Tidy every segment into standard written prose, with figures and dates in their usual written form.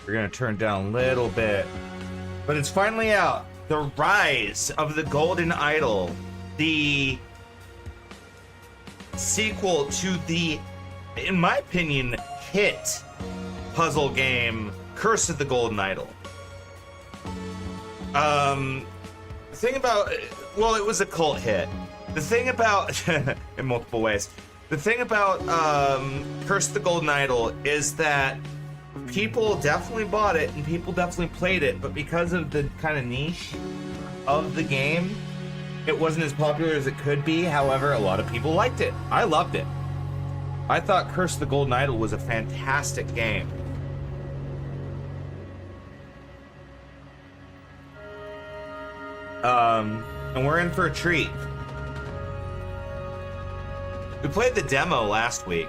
We're gonna turn down a little bit. But it's finally out. The Rise of the Golden Idol. The sequel to the, in my opinion, hit puzzle game Curse of the Golden Idol. The thing about, well, it was a cult hit. The thing about, in multiple ways, the thing about Curse of the Golden Idol is that people definitely bought it and people definitely played it, but because of the kind of niche of the game, it wasn't as popular as it could be. However, a lot of people liked it. I loved it. I thought Curse of the Golden Idol was a fantastic game. And we're in for a treat. We played the demo last week.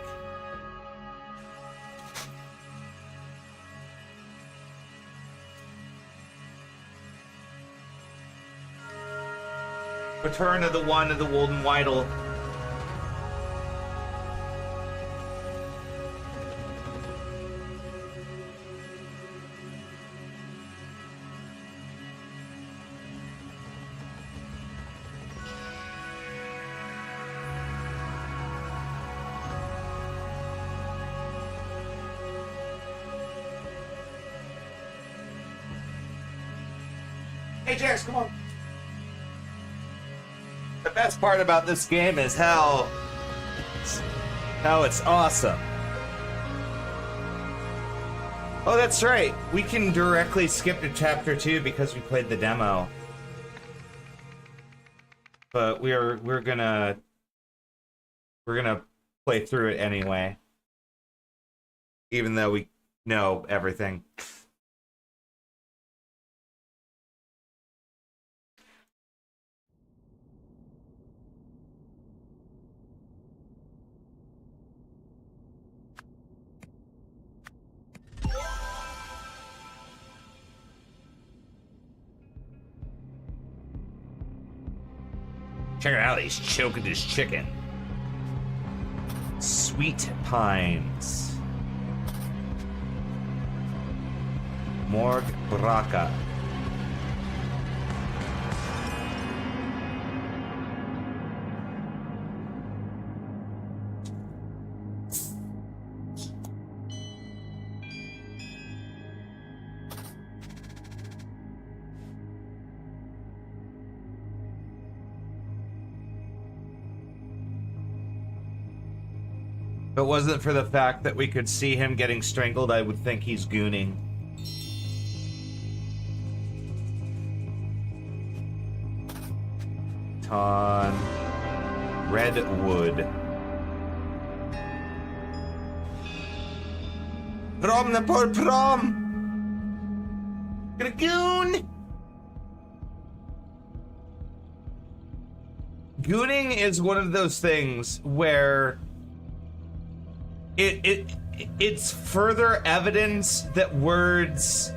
Return of the One of the Golden Idol. Hey Jax, come on. The best part about this game is how it's awesome. Oh, that's right. We can directly skip to chapter 2 because we played the demo. But we're gonna play through it anyway. Even though we know everything. Check it out, he's choking his chicken. Sweet Pines. Morg Braca. If it wasn't for the fact that we could see him getting strangled, I would think he's gooning. Ton. Redwood. Prom the poor prom! Gonna goon! Gooning is one of those things where it's further evidence that words,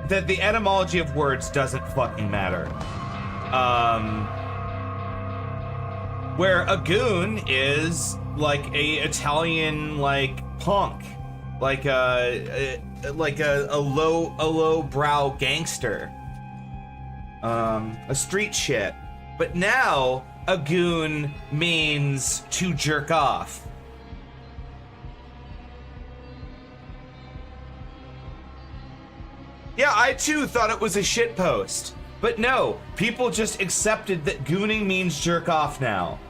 that the etymology of words doesn't fucking matter. Where a goon is like a Italian like punk, like a low brow gangster, a street shit. But now a goon means to jerk off. Yeah, I too thought it was a shitpost. But no, people just accepted that gooning means jerk off now.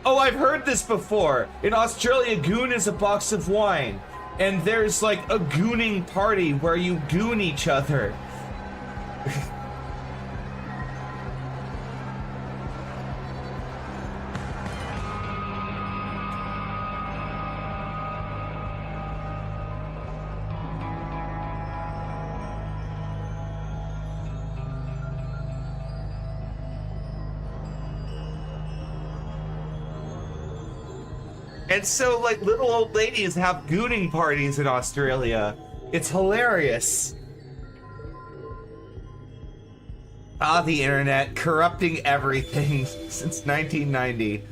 Oh, I've heard this before. In Australia, goon is a box of wine. And there's like a gooning party where you goon each other. And so, like, little old ladies have gooning parties in Australia. It's hilarious. Ah, the internet, corrupting everything since 1990.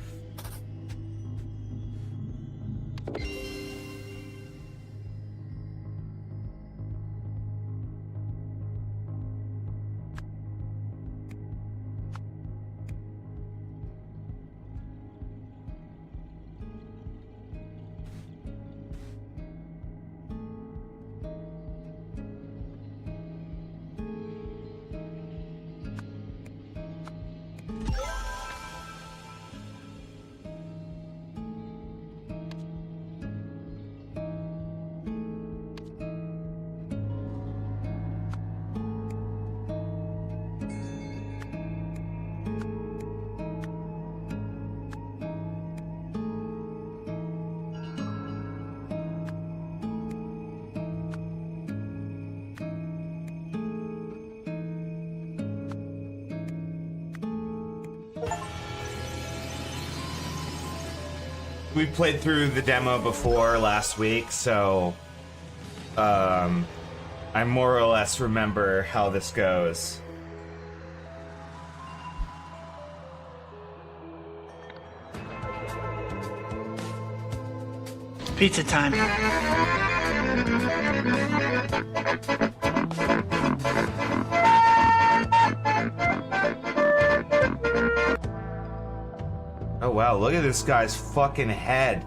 we played through the demo before last week, so I more or less remember how this goes. Pizza time. Oh wow, look at this guy's fucking head.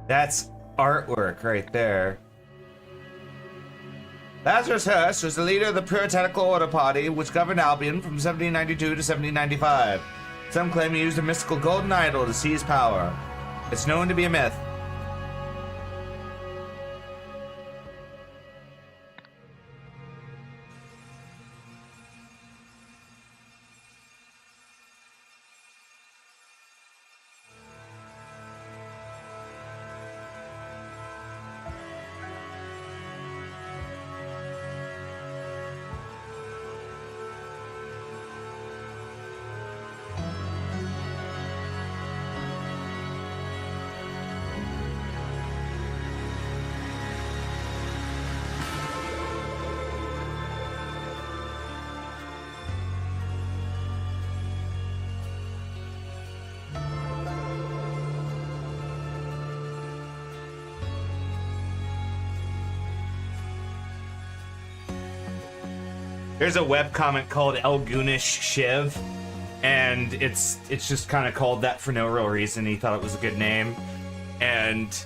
That's artwork right there. Lazarus Hearst was the leader of the Puritanical Order Party, which governed Albion from 1792 to 1795. Some claim he used a mystical golden idol to seize power. It's known to be a myth. There's a webcomic called Elgoonish Shiv, and it's just kind of called that for no real reason. He thought it was a good name, and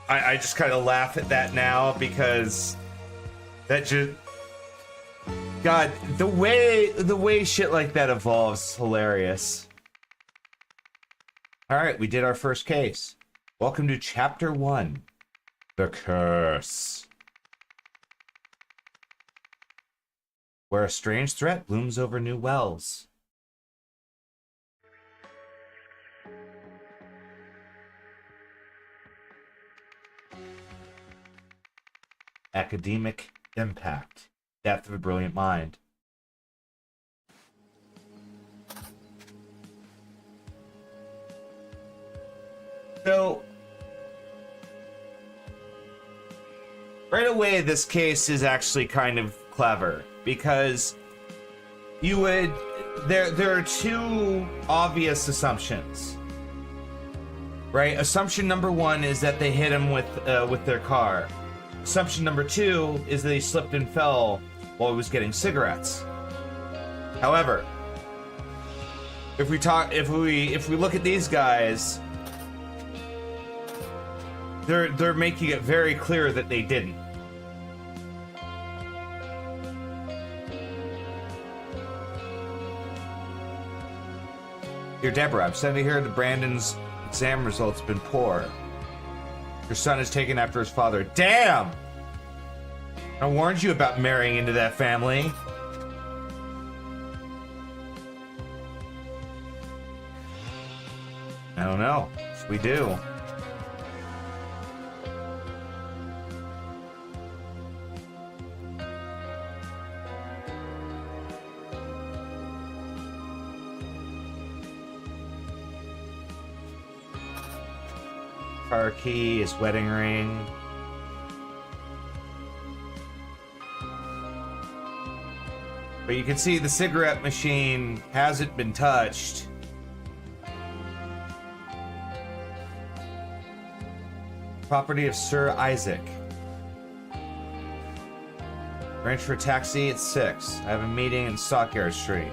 I just kind of laugh at that now because that just, God, the way shit like that evolves is hilarious. All right, we did our first case. Welcome to Chapter 1, The Curse, where a strange threat looms over new wells. Academic impact. Death of a brilliant mind. So, right away, this case is actually kind of clever. Because you would, there are two obvious assumptions, right? Assumption number one is that they hit him with their car. Assumption number two is that he slipped and fell while he was getting cigarettes. However, if we look at these guys, they're making it very clear that they didn't. Dear Deborah, I'm sending here that Brandon's exam results have been poor. Your son is taken after his father. Damn! I warned you about marrying into that family. I don't know. We do. Car key, his wedding ring. But you can see the cigarette machine hasn't been touched. Property of Sir Isaac. Arrange for a taxi at 6. I have a meeting in Stockyard Street.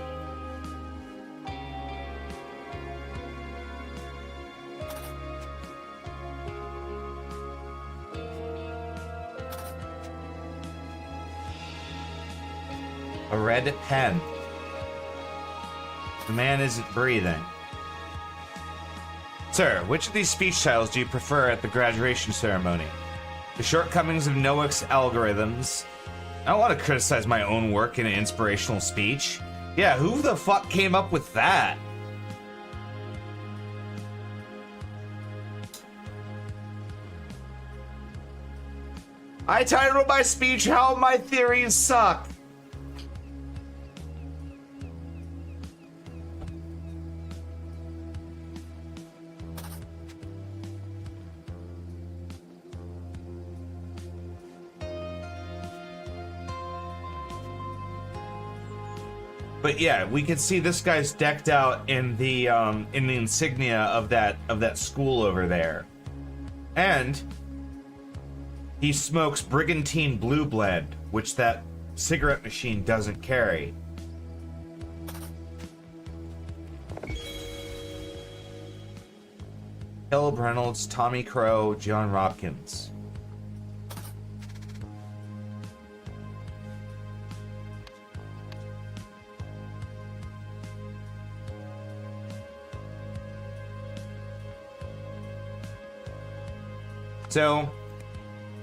A red pen. The man isn't breathing. Sir, which of these speech styles do you prefer at the graduation ceremony? The shortcomings of Noak's algorithms. I don't want to criticize my own work in an inspirational speech. Yeah, who the fuck came up with that? I titled my speech How My Theories Suck. But yeah, we can see this guy's decked out in the insignia of that school over there, and he smokes Brigantine Blue Blend, which that cigarette machine doesn't carry. Caleb Reynolds, Tommy Crow, John Hopkins. So,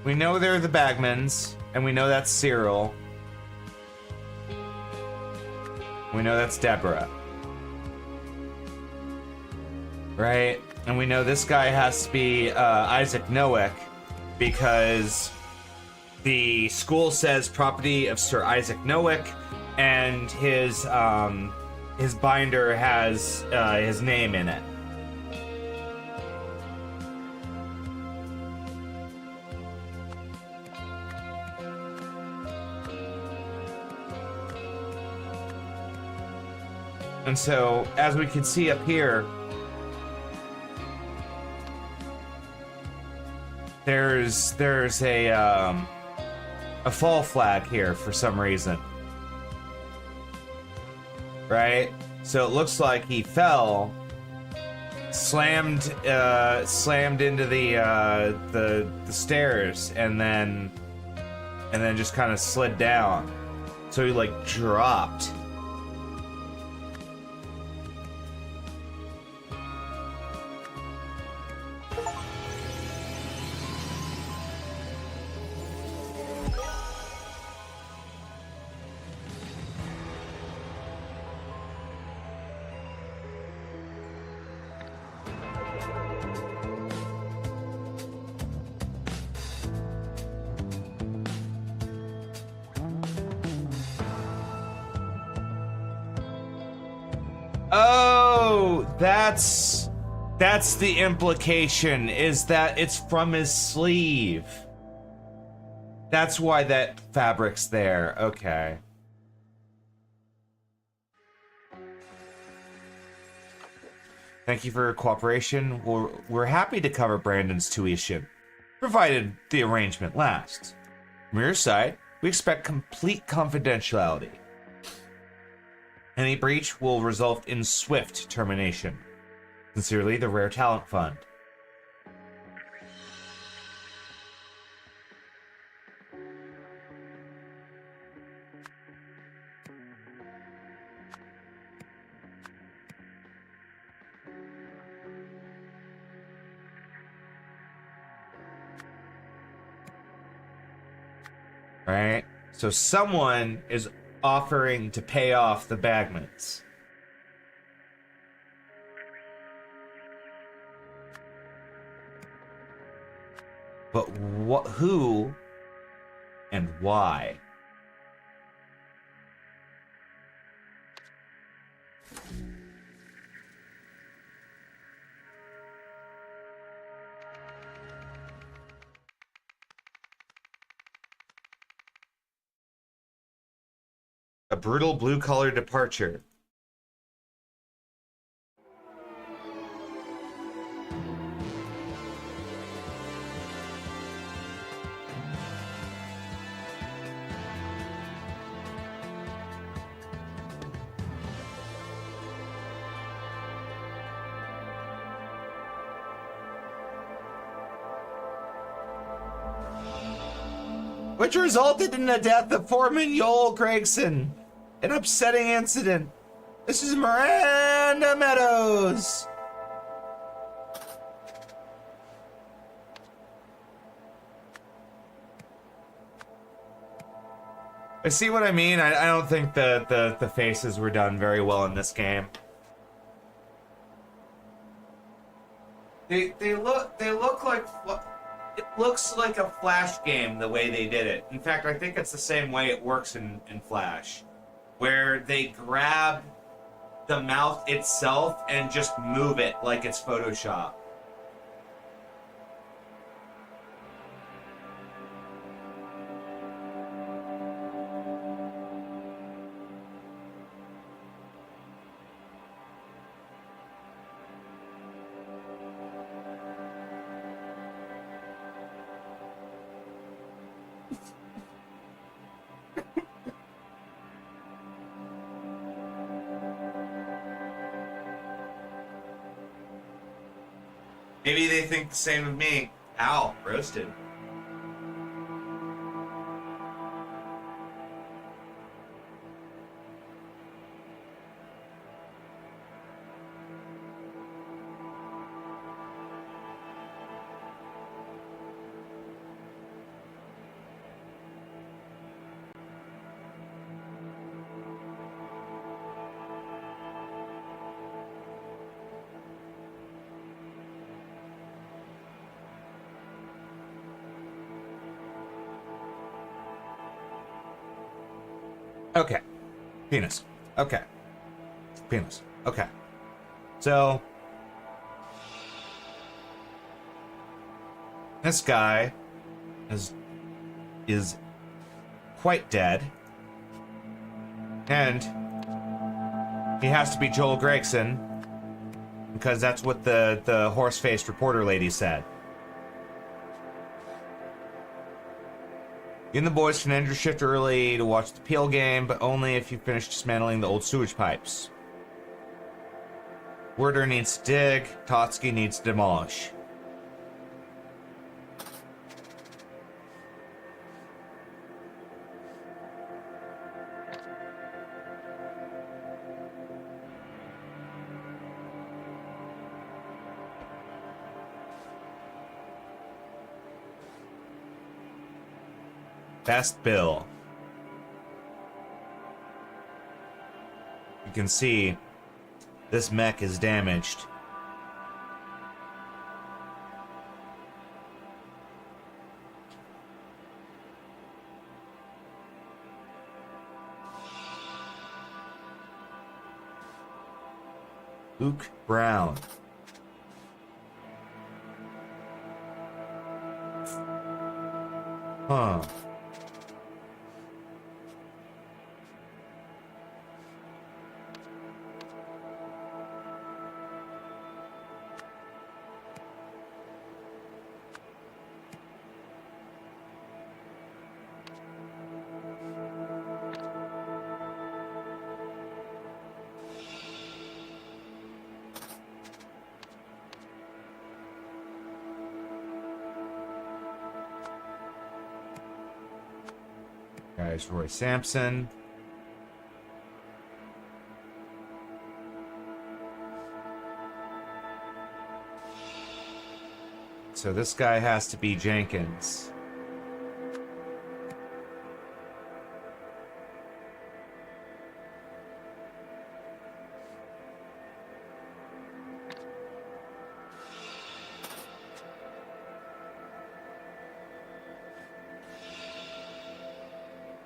we know they're the Bagmans, and we know that's Cyril. We know that's Deborah. Right? And we know this guy has to be Isaac Nowick, because the school says property of Sir Isaac Nowick, and his binder has his name in it. And so, as we can see up here, there's a fall flag here for some reason, right? So it looks like he fell, slammed into the stairs, and then just kind of slid down. So he like dropped. Oh, that's the implication, is that it's from his sleeve. That's why that fabric's there. Okay. Thank you for your cooperation. We're happy to cover Brandon's tuition, provided the arrangement lasts. From your side, we expect complete confidentiality. Any breach will result in swift termination. Sincerely, the Rare Talent Fund. Right? So someone is offering to pay off the Bagmans. But what, who, and why? A brutal blue-collar departure. Which resulted in the death of Foreman Yoel Gregson. An upsetting incident. This is Miranda Meadows. I see what I mean. I don't think the faces were done very well in this game. They look like, it looks like a Flash game the way they did it. In fact, I think it's the same way it works in Flash, where they grab the mouth itself and just move it like it's Photoshop. Maybe they think the same of me. Ow, roasted. Okay. Penis. Okay. Penis. Okay. So, this guy is quite dead. And he has to be Joel Gregson, because that's what the horse-faced reporter lady said. You and the boys can end your shift early to watch the Peel game, but only if you finish dismantling the old sewage pipes. Werder needs to dig, Totsky needs to demolish. Best Bill. You can see this mech is damaged. Luke Brown. Huh. Guys, Roy Sampson. So this guy has to be Jenkins.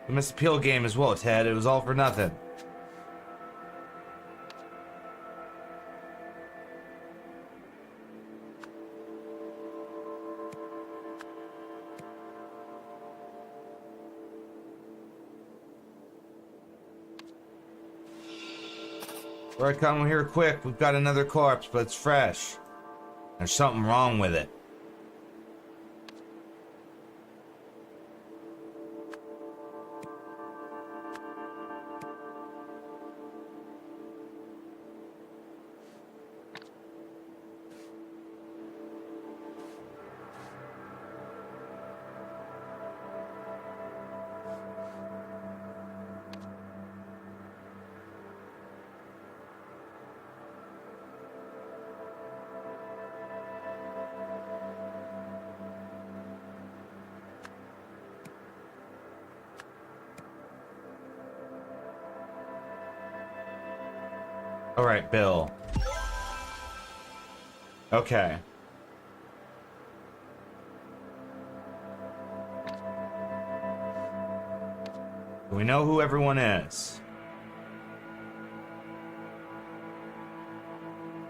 We missed the Peel game as well, Ted. It was all for nothing. Alright, come here quick. We've got another corpse, but it's fresh. There's something wrong with it. All right, Bill. Okay. We know who everyone is.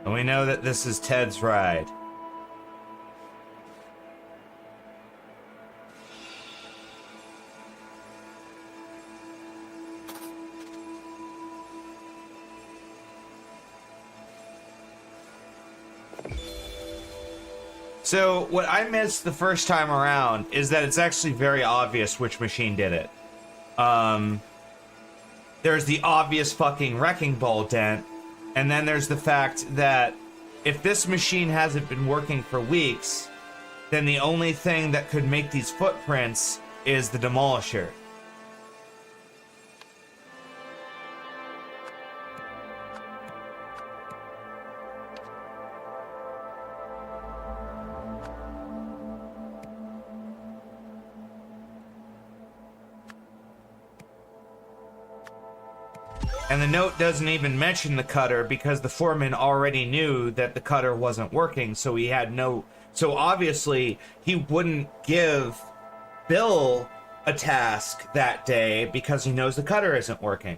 And we know that this is Ted's ride. So what I missed the first time around is that it's actually very obvious which machine did it. There's the obvious fucking wrecking ball dent, and then there's the fact that if this machine hasn't been working for weeks, then the only thing that could make these footprints is the demolisher. And the note doesn't even mention the cutter because the foreman already knew that the cutter wasn't working, so he had no... So obviously, he wouldn't give Bill a task that day because he knows the cutter isn't working.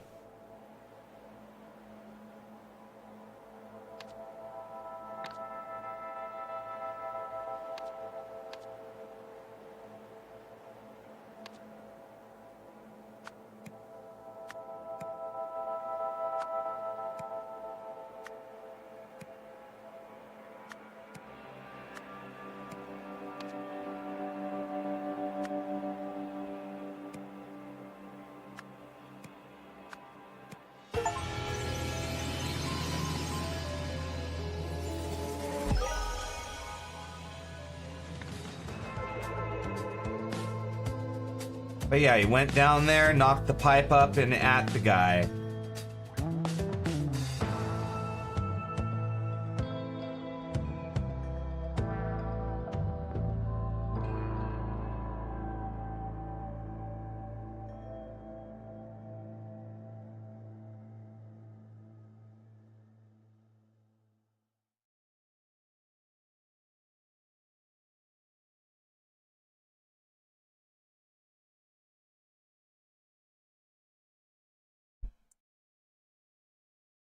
But yeah, he went down there, knocked the pipe up and at the guy.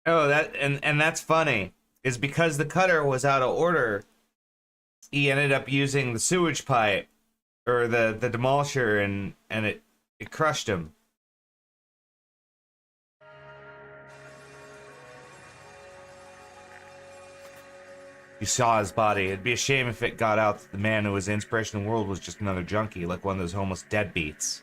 Oh, and that's funny. Is because the cutter was out of order, he ended up using the sewage pipe or the demolisher and it crushed him. You saw his body. It'd be a shame if it got out that the man who was the inspiration of the world was just another junkie, like one of those homeless deadbeats.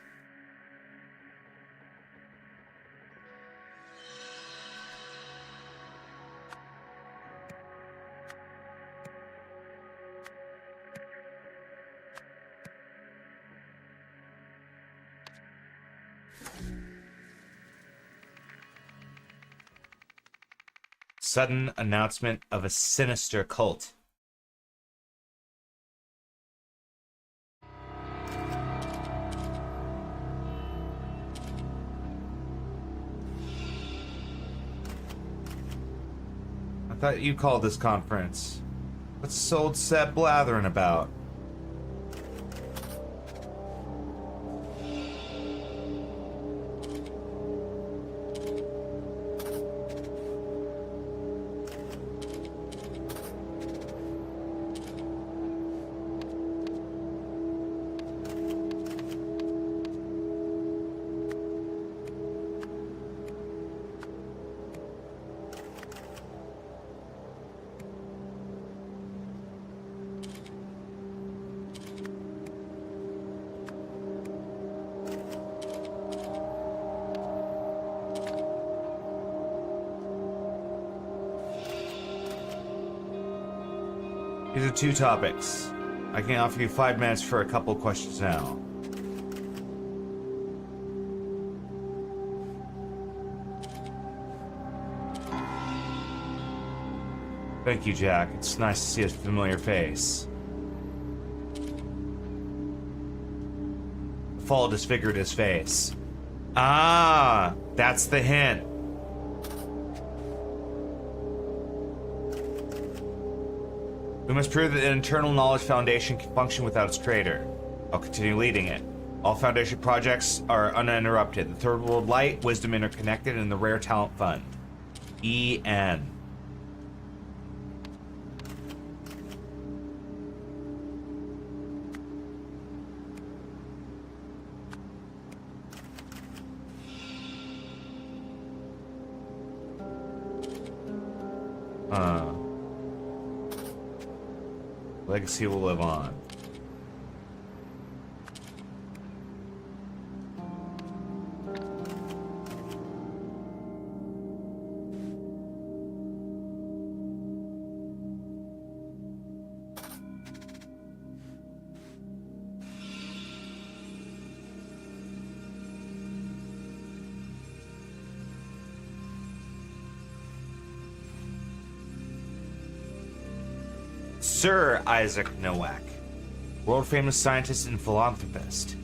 Sudden announcement of a sinister cult. I thought you called this conference. What's old Seb blathering about? These are two topics. I can offer you 5 minutes for a couple questions now. Thank you, Jack. It's nice to see a familiar face. The fall disfigured his face. Ah, that's the hint. We must prove that the internal knowledge foundation can function without its creator. I'll continue leading it. All foundation projects are uninterrupted. The Third World Light, Wisdom Interconnected, and the Rare Talent Fund. EN. legacy will live on. Sir Isaac Nowak, world-famous scientist and philanthropist.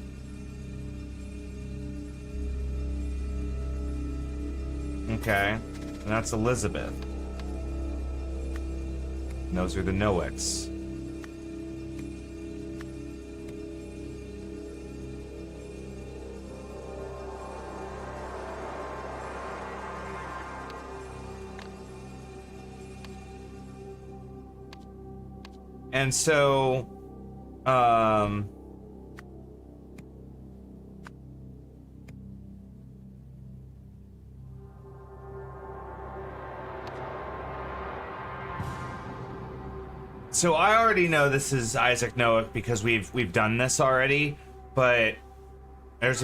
Okay, and that's Elizabeth. And those are the Nowaks. And so, so I already know this is Isaac Nowak because we've done this already, but there's